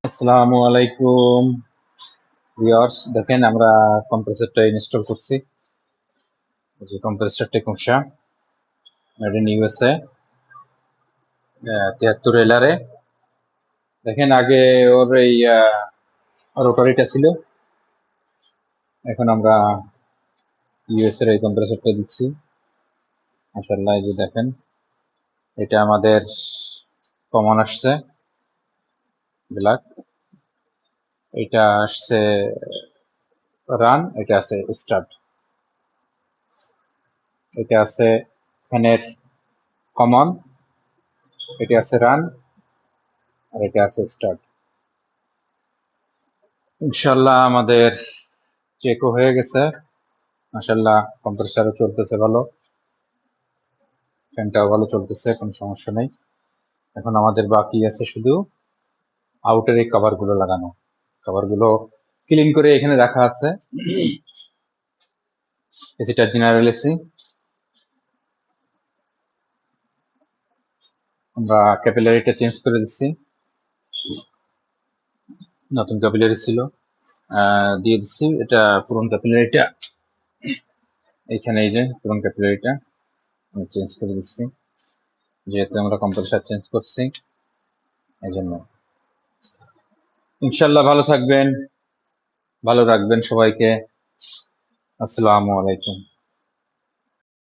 আসসালামু আলাইকুম ভিউয়ার্স, দেখেন আমরা কম্প্রেসরটা ইনস্টল করছি। এই যে কম্প্রেসর টেকনিশা মেড ইন ইউএসএ 73 এলআরে। দেখেন আগে ওর এই রোটারিটা ছিল, এখন আমরা ইউএস এর এই কম্প্রেসরটা দিচ্ছি। মাশাআল্লাহ, এই যে দেখেন এটা আমাদের কমন আসছে ব্ল্যাক, এটা আসছে রান, এটা আছে স্টার্ট, এটা আছে ফ্যানের কমন, এটা আছে রান, আর এটা আছে স্টার্ট। ইনশাল্লাহ আমাদের চেকও হয়ে গেছে। মাশাল্লাহ, কম্প্রেসারও চলতেছে ভালো, ফ্যানটাও ভালো চলতেছে, কোনো সমস্যা নেই। এখন আমাদের বাকি আছে শুধু আউটের এই কভার গুলো লাগানো। কভার গুলো ক্লিন করে এখানে রাখা আছে। এসিটা জেনারেল এসি, আমরা ক্যাপিলারিটা চেঞ্জ করে দিচ্ছি, নতুন ক্যাপিলারি ছিল দিয়ে দিচ্ছি। এটা পুরন ক্যাপিলারিটা, এইখানে এই যে পুরন ক্যাপিলারিটা আমি চেঞ্জ করে দিচ্ছি, যেহেতু আমরা কম্প্রেসার চেঞ্জ করছি এই জন্য। ইনশাল্লাহ ভালো থাকবেন, ভালো রাখবেন সবাইকে। আসসালামু আলাইকুম।